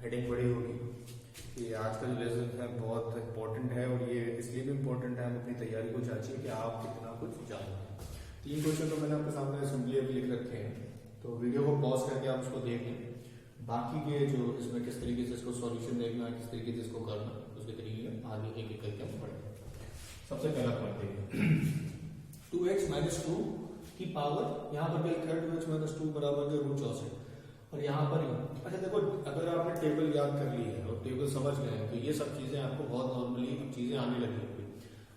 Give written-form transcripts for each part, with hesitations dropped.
Heading पड़ी होगी कि आज का जो लेसन है बहुत इंपॉर्टेंट है, और ये इसलिए भी इम्पोर्टेंट है, हम अपनी तैयारी को चाहिए कि आप कितना कुछ जानें। 3 क्वेश्चन तो मैंने आपके सामने सिंपली अभी लिख रखे हैं, तो वीडियो को पॉज करके आप उसको देख लें। बाकी के जो इसमें किस तरीके से इसको सॉल्यूशन देखना है, किस तरीके से इसको करना, उसके तरीके आगे एक एक करके हम पढ़ेंगे। सबसे पहला पॉइंट देखिए 2x - 2 की पावर, यहाँ पर लिखा है 2x - 2 बराबर जो √64, और यहाँ पर अच्छा देखो, अगर आपने टेबल याद कर ली है और टेबल समझ गए हैं तो ये सब चीजें आपको बहुत नॉर्मली चीजें आने लगी होंगी।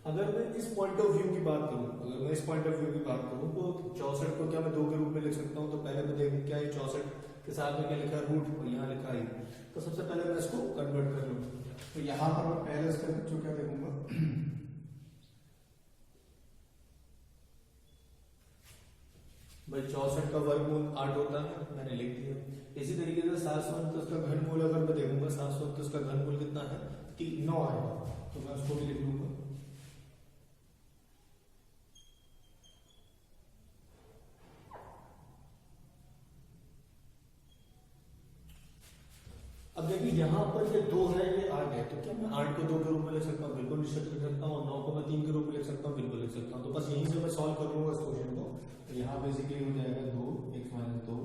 अगर मैं इस पॉइंट ऑफ व्यू की बात करूं, अगर मैं इस पॉइंट ऑफ व्यू की बात करूं तो 64 को क्या मैं 2 के रूप में लिख सकता हूं? तो पहले मैं देखूं क्या ये 64 के साथ में क्या लिखा है रूट, और यहाँ लिखा है, तो सबसे पहले मैं इसको कन्वर्ट कर लूं। तो यहाँ पर मैं पहले इसका जो क्या देखूंगा भाई 64 का वर्गमूल 8 होता है, मैंने लिख दिया। इसी तरीके से 729 का घनमूल अगर मैं देखूंगा, 729 का घनमूल कितना है? 9 आएगा, तो मैं उसको भी लिख लूंगा। अब देखिए यहाँ पर ये 2 है, ये 8 है, तो क्या मैं 8 को 2 के रूप में लिख सकता हूँ? बिल्कुल निश्चित लिख सकता हूँ। 9 को मैं 3 के रूप में लिख सकता हूँ, बिल्कुल लिख सकता हूँ। तो बस यहीं से मैं सॉल्व कर लूंगा इस क्वेश्चन को। तो यहाँ बेसिकली हो जाएगा 2x - 2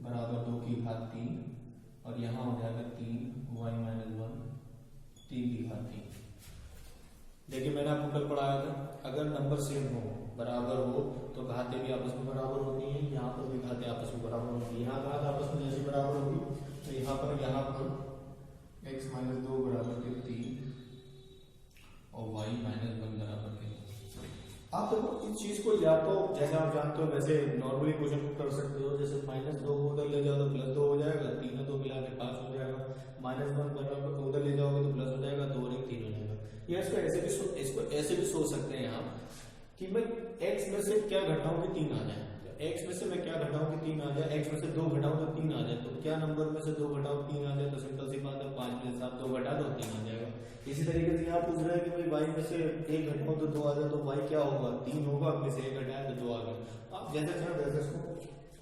बराबर 2 की घात 3, और यहाँ हो जाएगा 3y - 1 3 की घात 3। देखिए मैंने आपको कल पढ़ाया था, अगर नंबर सेम हो, बराबर हो, तो घातें भी आपस में बराबर होती हैं। यहाँ पर भी घातें आपस में बराबर होती हैं। यहाँ घात आपस में जैसी बराबर होगी, तो यहाँ पर x - 2 बराबर के 3 और y - 1 बराबर के 2। आप देखो इस चीज को या तो जैसे आप जानते हो वैसे नॉर्मली क्वेश्चन को कर सकते हो, जैसे -2 को उधर ले जाओ तो +2 हो जाएगा, 3 2 मिला के 5 हो जाएगा, -1 बराबर उधर ले जाओगे तो प्लस हो जाएगा, 2 और 1 3 हो जाएगा। या इसको ऐसे भी सोच सकते हैं आप कि मैं x में से क्या घटाऊं कि 3 आ जाए, x में से मैं क्या घटाऊं कि 3 आ जाए, x में से 2 घटाऊं तो 3 आ जाए, तो क्या नंबर में से 2 घटाऊं 3 आ जाए? तो सिंपल सी बात है, 5 में से आप 2 घटा दो 3 आ जाएगा। इसी तरीके से यहाँ पूछ रहा है कि भाई y में से 1 घटाऊं तो 2 आ जाए, तो y क्या होगा? 3 होगा, में से 1 घटाया तो 2 आ गया। आप जैसे चाहे वैसे इसको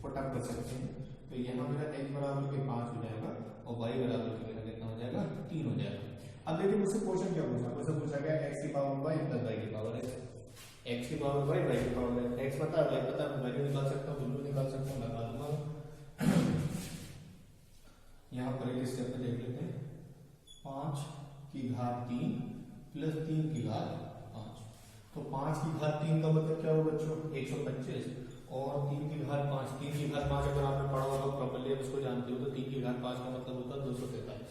फटाक कर सकते हैं। तो यहाँ मेरा x बराबर के 5 हो जाएगा और y बराबर के मेरा कितना हो जाएगा? 3 हो जाएगा। अब देखिए मुझसे क्वेश्चन क्या पूछा? मुझसे पूछा गया x की पावर y प्लस y की पावर x की पावर y, y की पावर x पता है, y पता है, मैं वैल्यू निकाल सकता हूँ, बिल्कुल निकाल सकता हूँ, लगा दूंगा। यहाँ पर एक स्टेप पे देख लेते हैं, 5 की घात 3 प्लस 3 की घात 5। तो 5 की घात 3 का मतलब क्या होगा बच्चों? 125, और 3 की घात 5, 3 की घात 5 अगर आपने पढ़ा होगा प्रॉपर्ली, आप उसको जानते हो, तो 3 की घात 5 का मतलब होता है 243।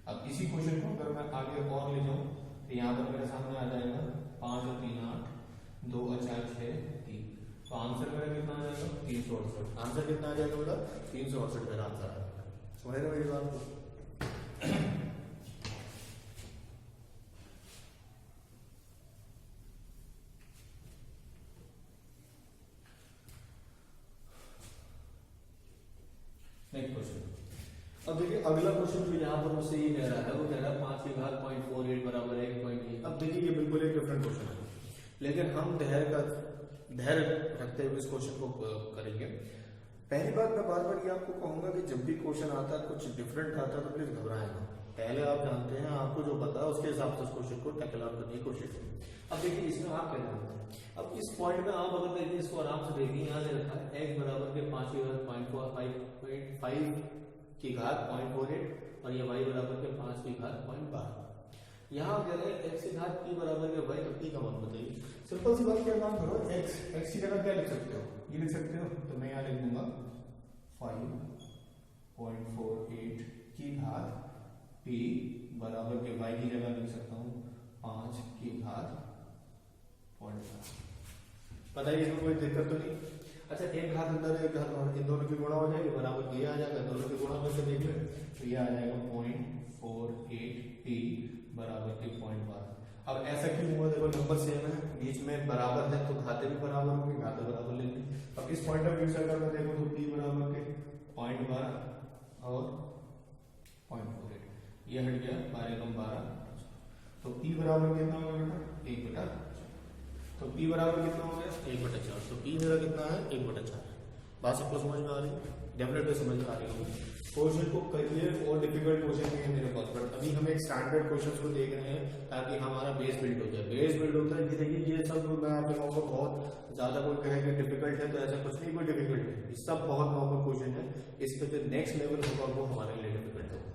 अब इसी क्वेश्चन को अगर मैं आगे और ले जाऊं तो यहाँ पर मेरे सामने आ जाएगा 5 और 3 8, 2 और 4 6 3। तो आंसर मेरा कितना आ जाएगा? 368। आंसर कितना आ जाएगा बेटा? 368 मेरा आंसर आ जाएगा। समझ रहे हो मेरी बात को? Next question. अब देखिए अगला क्वेश्चन जो यहाँ पर मुझसे ये कह रहा है, वो कह रहा है 5 की घात 0.48 बराबर 1.8। अब देखिए ये बिल्कुल एक डिफरेंट क्वेश्चन है, लेकिन हम धैर्य रखते हुए इस क्वेश्चन को करेंगे। पहली बात मैं बार बार ये आपको कहूंगा कि जब भी क्वेश्चन आता है कुछ डिफरेंट आता है तो प्लीज घबराएं ना। पहले आप जानते हैं, आपको जो पता है उसके हिसाब से उस क्वेश्चन को टैकल आउट करने की कोशिश करें। अब देखिए इसमें आप क्या जानते हैं, अब इस पॉइंट में आप अगर देखिए इसको आराम से देखिए, यहाँ से रखा है x बराबर के 5 की घात 0.5 की घात 0.48 और ये y बराबर के 5 की घात 0.12। यहाँ कह रहे हैं x की घात p बराबर के y, तो p का मान बताइए। सिंपल सी बात क्या काम करो, x की जगह क्या लिख सकते हो? ये लिख सकते हो, तो मैं यहाँ लिख दूंगा 5.48 की घात p बराबर के y की जगह लिख सकता हूँ 5 की घात 0.12। बताइए इसमें कोई दिक्कत तो नहीं? अच्छा एक घात अंदर एक घात बाहर, इन दोनों की गुणा हो जाएगी, बराबर ये आ जाएगा, दोनों की गुणा में से देख ले तो ये आ जाएगा 0.48p बराबर के 0.12। अब ऐसा क्यों हुआ? देखो नंबर सेम है, बीच में बराबर है तो घाते भी बराबर होंगे, घाते बराबर लेंगे। अब इस पॉइंट ऑफ व्यू से अगर मैं देखूं तो p बराबर के 0.12 और 0.48, ये हट गया 12 तो p बराबर कितना होगा बेटा? 1/4। तो p बराबर कितना हो गया? 1/4। तो p मेरा कितना है? 1/4। बात सबको समझ में आ रही है? डेफिनेटली समझ में आ रही होगी। क्वेश्चन को करिए और डिफिकल्ट क्वेश्चन नहीं है मेरे पास, बट अभी हम एक स्टैंडर्ड क्वेश्चन को देख रहे हैं ताकि हमारा बेस बिल्ड हो जाए। बेस बिल्ड होता है कि देखिए ये सब मैं आप लोगों को बहुत ज्यादा कोई कहेगा डिफिकल्ट है तो ऐसा कुछ नहीं, कोई डिफिकल्ट है, ये सब बहुत नॉर्मल क्वेश्चन है। इसमें जो नेक्स्ट लेवल होगा वो हमारे लिए डिफिकल्ट होगा,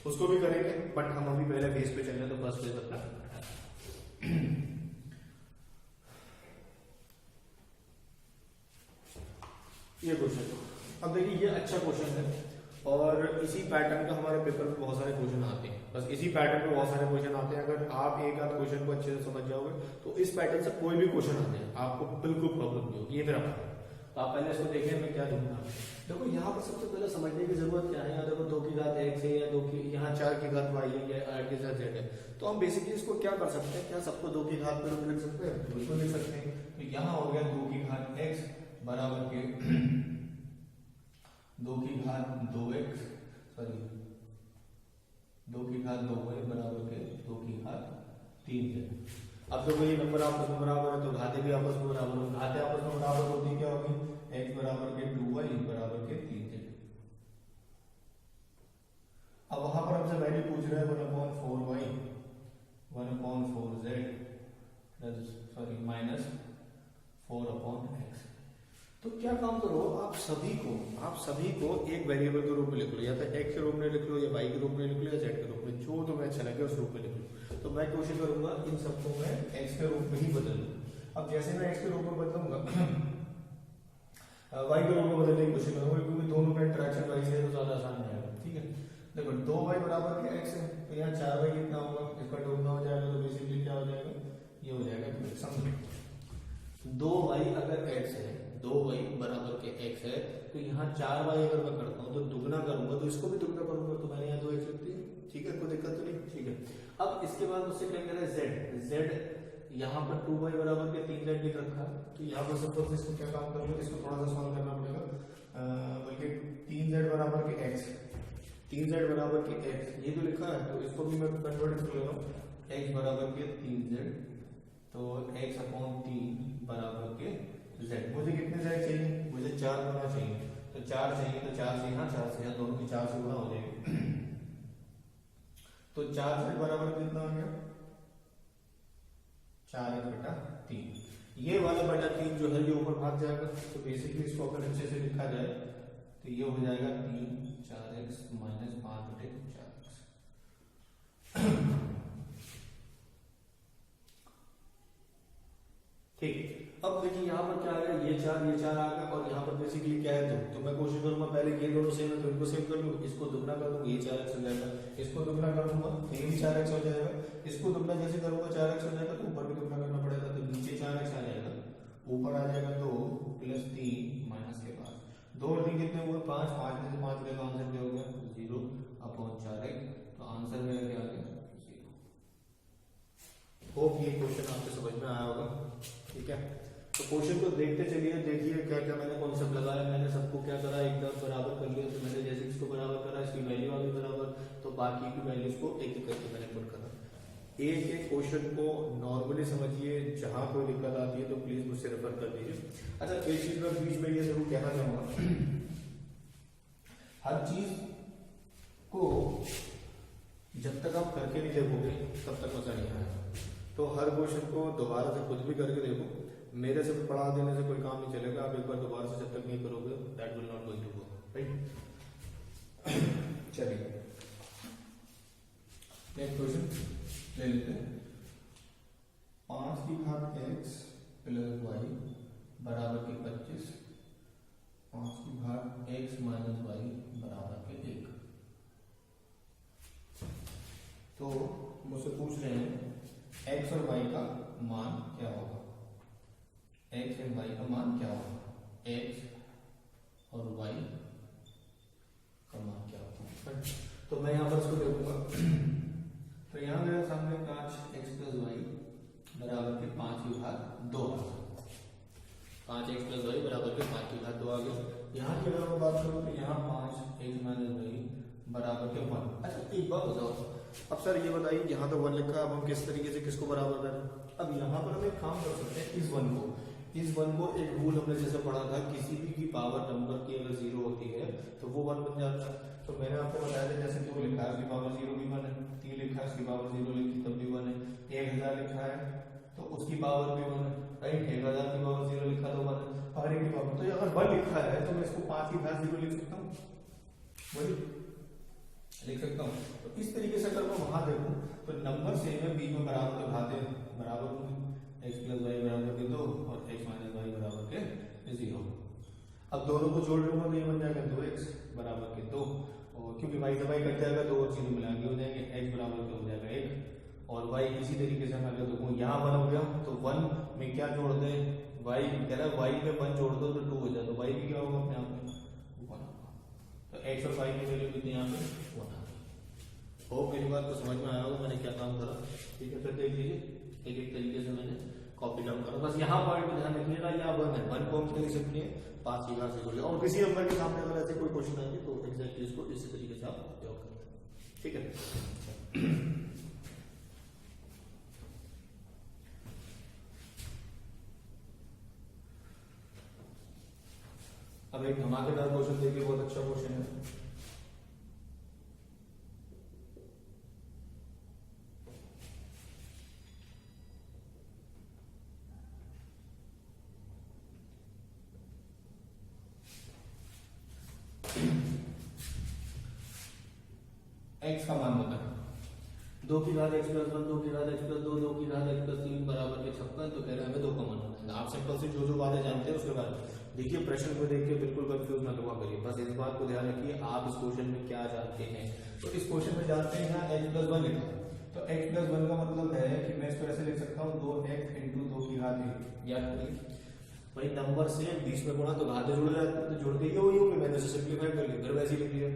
उसको भी करेंगे, बट हम अभी पहले बेस पे चल रहे हैं। तो फर्स्ट बेस अपना ये क्वेश्चन, अब देखिए ये अच्छा क्वेश्चन है और इसी पैटर्न का हमारे पेपर में बहुत सारे क्वेश्चन आते हैं। बस इसी पैटर्न में बहुत सारे क्वेश्चन आते हैं। अगर आप एक आध क्वेश्चन को अच्छे से समझ जाओगे तो इस पैटर्न से कोई भी क्वेश्चन आते हैं आपको बिल्कुल प्रॉब्लम नहीं होगी। ये मेरा मानना है। तो आप पहले इसको देखिए मैं क्या दूंगा। देखो यहाँ पर सबसे पहले समझने की जरूरत क्या है, यहाँ देखो 2 की घात x है या 2 की, यहाँ 4 की घात y है या 8 की घात z है। तो हम बेसिकली इसको क्या कर सकते हैं, क्या सबको 2 की घात पर लिख सकते हैं? बिल्कुल लिख सकते हैं। तो यहाँ हो गया 2 की घात x बराबर के 2 की घात 2x, सॉरी 2 की घात 2y बराबर के 2 की घात 3z। अब देखो ये नंबर आपस में बराबर है तो घाते भी आपस में बराबर हो, घाते आपस में बराबर होती क्या होगी, x बराबर के 2y बराबर के 3z। अब वहां पर हमसे वैल्यू पूछ रहा है 1/4y 1/4z sorry minus 4/x। तो क्या काम करो, आप सभी को एक वेरिएबल के रूप में लिख लो, या तो x के रूप में लिख लो या y के रूप में लिख लो या z के रूप में, जो तुम्हें अच्छा लगे उस रूप में लिख लो। तो मैं कोशिश करूंगा इन सबको मैं x के रूप में ही बदल दूं। अब जैसे मैं x के रूप में बदलूंगा y के रूप में बदलने की कोशिश करूंगा, क्योंकि दोनों का इंटरेक्शन y से तो ज्यादा आसान रहेगा। ठीक है, देखो 2y बराबर के x है तो यहाँ 4y कितना होगा, इसका दोगुना हो जाएगा, तो बेसिकली क्या हो जाएगा, ये हो जाएगा। समझो 2y अगर x है, 2y बराबर के x है, तो यहाँ 4y अगर मैं करता हूँ तो दुगना करूंगा तो इसको भी दुगना करूंगा, तो मैंने यहाँ 2x लिख दिया। ठीक है, कोई दिक्कत तो नहीं। ठीक है, अब इसके बाद मुझसे क्या कह रहा है z यहाँ पर 2y बराबर के 3z लिख रखा है। तो यहाँ पर सपोज इसको क्या काम करूंगा, इसको थोड़ा सा सॉल्व करना पड़ेगा, बल्कि 3z बराबर के x, 3z बराबर के x ये तो लिखा है, तो इसको भी मैं कन्वर्ट कर ले रहा हूँ, x बराबर के 3z, तो x/3 बराबर के z। मुझे कितने z चाहिए, मुझे 4 गुना चाहिए, तो 4 चाहिए, तो 4 से यहाँ 4 से यहाँ दोनों की 4 से गुना हो जाएगी। तो 4z बराबर कितना हो गया, 4x/3। ये वाला बटा 3 जो है ये ऊपर भाग जाएगा, तो बेसिकली इसको अगर अच्छे से लिखा जाए तो ये हो जाएगा 3 4x माइनस 5/4x। ठीक, अब देखिए यहाँ पर क्या आ गया, ये 4 आ गया, और यहाँ पर बेसिकली क्या है, तो मैं कोशिश करूंगा पहले ये दोनों सेम है तो इनको सेम कर लूँ, इसको दुगना कर दूंगा ये 4x हो जाएगा, इसको दुगना कर दूंगा तो ये भी 4x हो जाएगा, इसको दुगना जैसे करूंगा 4x हो जाएगा, तो ऊपर भी दुगना करना पड़ेगा, तो नीचे 4x आ जाएगा, ऊपर आ जाएगा 2 + 3 माइनस के बाद 2 और 3 कितने हुए 5, 5 में से 5 का आंसर क्या हो गया 0/4x। तो आंसर मेरा क्या आ गया 0। होप ये क्वेश्चन आपको समझ में आया होगा। ठीक है, तो क्वेश्चन को देखते चलिए, देखिए क्या क्या मैंने कॉन्सेप्ट लगाया, मैंने सबको क्या करा एकदम बराबर कर लिया। तो मैंने जैसे इसको बराबर करा, इसकी वैल्यू आ गई बराबर, तो बाकी की वैल्यूज को एक एक करके मैंने पुट करा। एक एक क्वेश्चन को नॉर्मली समझिए, जहां कोई दिक्कत आती है तो प्लीज मुझसे रेफर कर दीजिए। अच्छा, एक चीज मैं बीच में ये जरूर कहना चाहूंगा, हर चीज को जब तक आप करके नहीं देखोगे तब तक मजा नहीं आएगा। तो हर क्वेश्चन को दोबारा से खुद भी करके देखो, मेरे से पढ़ा देने से कोई काम नहीं चलेगा। आप एक बार दोबारा से जब तक नहीं करोगे that will not going to work, right. चलिए नेक्स्ट क्वेश्चन ले लेते हैं। 5 की घात x + y बराबर के 25, 5 की घात x माइनस y बराबर के 1। तो मुझसे पूछ रहे हैं x और y का मान क्या होगा, x और y का मान क्या होगा, x और y का मान क्या होगा। तो मैं यहाँ पर इसको देखूंगा, तो यहाँ मेरे सामने 5x + y बराबर के 5 की घात 2, 5x + y बराबर के 5 की घात 2 आ गया। यहाँ की अगर मैं बात करूँ तो यहाँ 5x माइनस y बराबर के 1। अच्छा एक बात बताओ, अब सर ये बताइए यहाँ तो 1 लिखा है, अब हम किस तरीके से किसको बराबर करें। अब यहाँ पर हम एक काम कर सकते हैं, इस 1 को इस वन को एक रूल हमने जैसे पढ़ा था, किसी भी की पावर नंबर की अगर जीरो होती है तो वो वन बन जाता है। तो मैंने आपको बताया था जैसे 2 लिखा है उसकी पावर जीरो भी वन है, 3 लिखा है उसकी पावर जीरो लिखी तब भी वन है, 1000 लिखा है तो उसकी पावर भी वन है, राइट। 1000 की पावर जीरो लिखा तो वन है, हर एक की पावर। तो अगर वन लिखा है तो मैं इसको 5 की घात जीरो लिख सकता हूँ, वही लिख सकता हूँ। तो इस तरीके से अगर मैं वहां देखूं तो नंबर सेम है, बी में बराबर तो घातें बराबर होंगी, x प्लस वाई बराबर के 2 और x माइनस वाई बराबर के 0। अब दोनों को जोड़ लूंगा तो ये बन जाएगा 2x बराबर के 2, और क्योंकि y से y कट जाएगा 2 और 0 मिला के हो जाएंगे, x बराबर के हो जाएगा 1 और y इसी तरीके से मैं अगर देखूं यहाँ 1 हो गया तो 1 में क्या जोड़ दें, y कह रहा है y में 1 जोड़ दो तो 2 हो जाए, तो y भी क्या होगा अपने आप में 1 होगा। तो x और y की वैल्यू कितनी यहाँ पे 1 आ गई। होप मेरी बात को समझ में आया होगा मैंने क्या काम करा। ठीक है, फिर देख लीजिए एक एक तरीके से मैंने कॉपी डाउन करा। बस यहाँ पॉइंट को ध्यान रखिएगा, यहाँ 1 है, 1 को हम क्या लिख सकते हैं 5 की घात से जोड़िए, और किसी नंबर के सामने अगर ऐसे कोई क्वेश्चन आएंगे तो एग्जैक्टली इसको इसी तरीके से आप उपयोग करते हैं। ठीक है, अब एक धमाकेदार क्वेश्चन देखिए, बहुत अच्छा क्वेश्चन है। x का मान बताना, 2 की घात x प्लस 1, 2 की घात x प्लस 2, 2 की घात x प्लस 3 बराबर के 56। तो कह रहे हैं हमें 2 का मान बताना। आप सिंपल से जो बातें जानते हैं उसके बाद देखिए, प्रश्न को देख के बिल्कुल कंफ्यूज ना हुआ करिए, बस इस बात को ध्यान रखिए आप इस क्वेश्चन में क्या जानते हैं। तो इस क्वेश्चन में जानते हैं यहाँ x प्लस 1 लिखा है, तो x प्लस 1 का मतलब है कि मैं इसको ऐसे लिख सकता हूँ 2x इंटू 2 की घात 1। याद करिए भाई, नंबर से 20 में गुणा तो घातें जुड़ जाती है, तो जुड़ गई वही होगी, मैंने उसे सिंप्लीफाई कर लिया, फिर वैसे ही लिख लिया।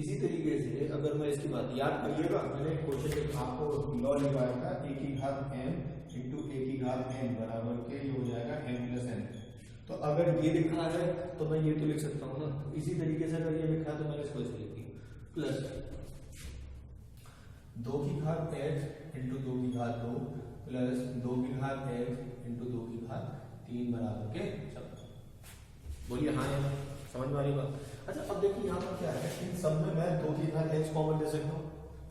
इसी तरीके से अगर मैं इसकी बात याद करिएगा, मैंने क्वेश्चन आपको लॉ लिखवाया था a की घात m इंटू a की घात n बराबर के ये हो जाएगा m प्लस n। तो अगर ये लिखा है तो मैं ये तो लिख सकता हूँ ना, इसी तरीके से अगर ये लिखा है तो मैंने इसको ऐसे लिख दिया, प्लस 2 की घात h इंटू 2 की घात 2 प्लस 2 की घात h इंटू 2 की घात 3 बराबर के 56। बोलिए हाँ या समझ में आ रही बात। अच्छा, अब देखिए यहाँ पर क्या है, इन सब में मैं 2 की घात h कॉमन ले सकता हूँ,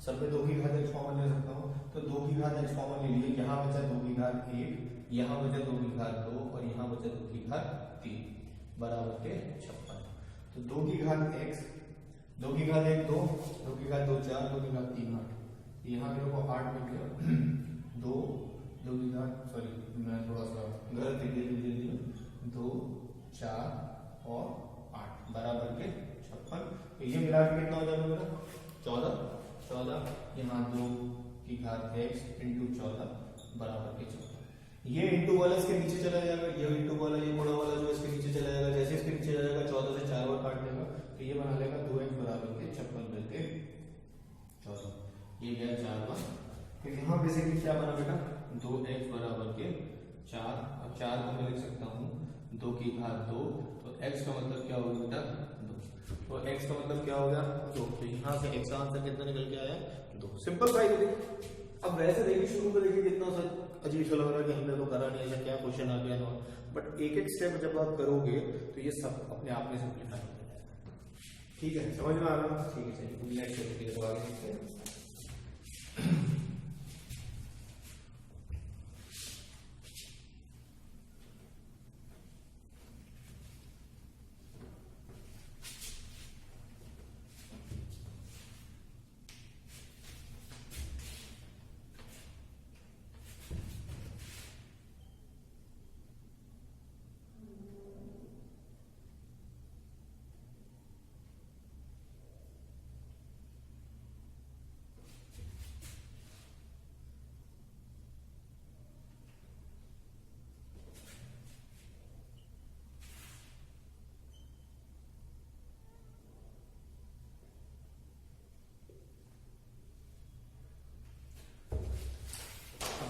सब में 2 की घात h कॉमन ले सकता हूँ। तो 2 की घात h कॉमन ले लिए, यहाँ बचा 2 की घात 1, यहाँ बचा 2 की घात 2 और यहाँ बचा 2 की घात 3 बराबर के 56। तो 2 की घात x, 2 की घात 1 2, 2 की घात 2 4, 2 की घात 3 8, यहाँ मेरे को 8 मिल गया। 2 की घात, सॉरी मैं थोड़ा सा गलत दे दिया, 2 4 और 8 बराबर के 56। तो ये मिला के कितना हो जाएगा मेरा 14, यहाँ 2 की घात x इंटू 14 बराबर के 14। ये इंटू वाला इसके नीचे चला जाएगा, ये इंटू वाला ये मोड़ा वाला जो इसके नीचे चला जाएगा, जैसे इसके नीचे जाएगा 14 से 4 बार काट लेगा तो ये बना लेगा 2x बराबर के 56 बटे 14, ये गया 4 बार। फिर यहाँ बेसिकली क्या बना बेटा 2x बराबर के 4, और 4 को मैं लिख सकता हूँ 2 की घात 2, तो x का मतलब क्या होगा बेटा 2, तो x का मतलब क्या हो गया 2। तो यहाँ से x का आंसर कितना निकल के आया 2। सिंपल भाई देखिए, अब वैसे देखिए शुरू में देखिए कितना सा अजीब सा लग रहा है कि हमने तो करा नहीं, ऐसा क्या क्वेश्चन आ गया ना, बट एक एक स्टेप जब आप करोगे तो ये सब अपने आप में सिंप्लीफाई हो जाएगा। ठीक है, समझ में आ रहा है। ठीक है, चलिए नेक्स्ट को आगे देखते हैं।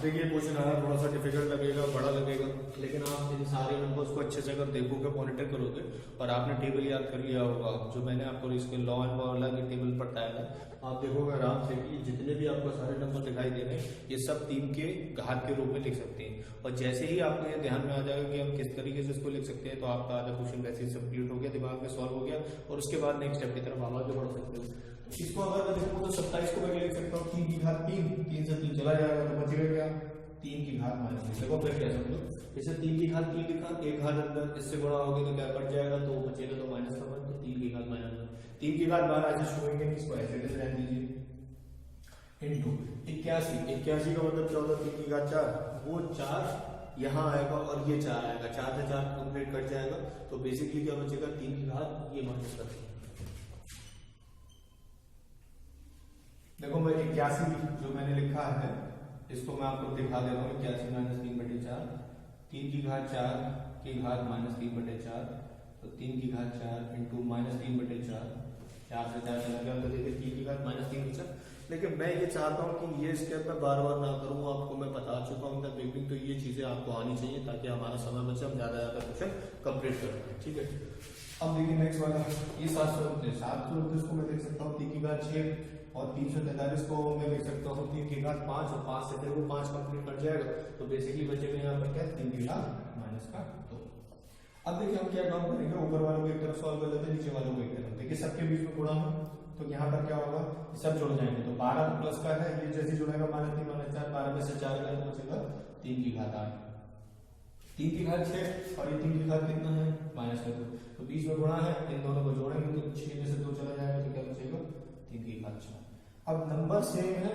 देखिए क्वेश्चन आया थोड़ा सा डिफिकल्ट लगेगा, बड़ा लगेगा, लेकिन आप इन सारे नंबर्स को अच्छे से अगर देखोगे, मॉनिटर करोगे और आपने टेबल याद कर लिया होगा, जो मैंने आपको इसके लॉ एंड फॉर्मूला की टेबल बताया था, आप देखोगे आराम से कि जितने भी आपको सारे नंबर दिखाई दे रहे हैं ये सब 3 के घात के रूप में लिख सकते हैं। और जैसे ही आपको ये ध्यान में आ जाएगा कि हम किस तरीके से इसको लिख सकते हैं, तो आपका आधा क्वेश्चन वैसे ही कंप्लीट हो गया, दिमाग में सॉल्व हो गया, और उसके बाद नेक्स्ट स्टेप की तरफ आप आगे बढ़ सकते हो। इसको अगर मैं देखूँ तो 27 को मैं लिख सकता हूँ 3 की घात 3, 3 से 3 चला जाएगा तो बचेगा क्या, 3 की घात -3। देखो फिर क्या समझो, जैसे 3 की घात 3 लिखा, एक घात अंदर इससे गुणा होगी तो क्या कट जाएगा, तो बचेगा तो -1, तो 3 की घात -1, 3 की घात 12 ऐसे छोड़ेंगे नहीं, इसको ऐसे कैसे रहने दीजिए, इंटू 81 का मतलब क्या होता है, 3 की घात 4, वो 4 यहाँ आएगा और ये 4 आएगा, 4 से 4 कंप्लीट कट जाएगा, तो बेसिकली क्या बचेगा, 3 की घात ये माइनस कर, देखो मैं 81 जो मैंने लिखा है इसको मैं आपको दिखा देता हूँ, 81 - 3/4, 3 की घात 4 की घात -3/4, तो 3 की घात 4 इंटू -3/4, 4 से 4 चला गया, तो देखिए 3 की घात -3 बचा। लेकिन मैं ये चाहता हूँ कि ये स्टेप मैं बार बार ना करूँ, आपको मैं बता चुका हूँ द बिगनिंग, तो ये चीजें आपको आनी चाहिए ताकि हमारा समय बचे, हम ज्यादा क्वेश्चन कंप्लीट कर पाए, ठीक है। अब देखिए नेक्स्ट वाला, ये 729 को मैं देख सकता हूँ 3 की घात 6, और 343 को मैं लिख सकता हूँ 3 की घात 5, और 5 से फिर वो 5 कंप्लीट कर जाएगा, तो बेसिकली बचेगा यहाँ पर क्या, 3 की घात -2। अब देखिए हम क्या काम करेंगे, ऊपर वालों को एक तरफ सॉल्व कर लेते हैं, नीचे वालों को एक तरफ, देखिए सबके बीच में गुणा है, तो यहाँ पर क्या होगा, सब जुड़ जाएंगे, तो 12 प्लस का है, ये जैसे जुड़ेगा -3 -4, 12 में से 4 गया तो बचेगा 3 की घात 8, 3 की घात 6, और ये 3 की घात कितना है, -2, तो बीच में गुणा है, इन दोनों को जोड़ेंगे तो 6 में से 2 चला जाएगा, तो क्या बचेगा, 3 की घात 4। अब नंबर सेम है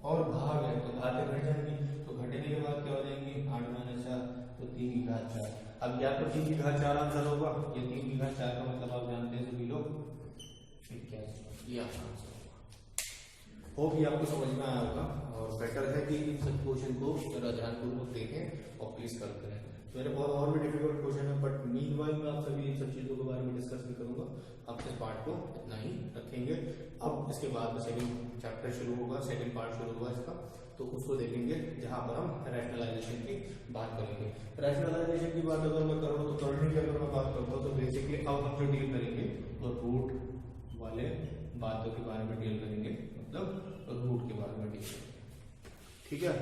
और भाग है, तो घातें घट जाएंगी, तो घटने के बाद क्या हो जाएंगी, 8 - 4, तो 3 की घात 4। अब या तो 3 की घात 4 आंसर होगा, या 3 की घात 4 का मतलब आप जानते हैं सभी लोग 81, ये आपका आंसर होगा। होप ये आपको समझ में आया होगा, और बेटर है कि इन सब क्वेश्चन को जरा ध्यानपूर्वक देखें और प्लीज कर करें। मेरे बहुत और भी डिफिकल्ट क्वेश्चन है, बट मीनवाइल मैं आप सभी इन सब चीजों के बारे में डिस्कस नहीं करूंगा, आप इस पार्ट को इतना ही रखेंगे। अब इसके बाद सेकंड चैप्टर शुरू होगा, सेकंड पार्ट शुरू होगा इसका, तो उसको देखेंगे जहां पर हम रैशनलाइजेशन की बात करेंगे। रैशनलाइजेशन की बात अगर मैं करूँ तो करने की अगर मैं बात करता हूँ तो बेसिकली अब हम जो डील करेंगे तो रूट वाले बातों के बारे में डील करेंगे, मतलब रूट के बारे में डील करेंगे, ठीक है।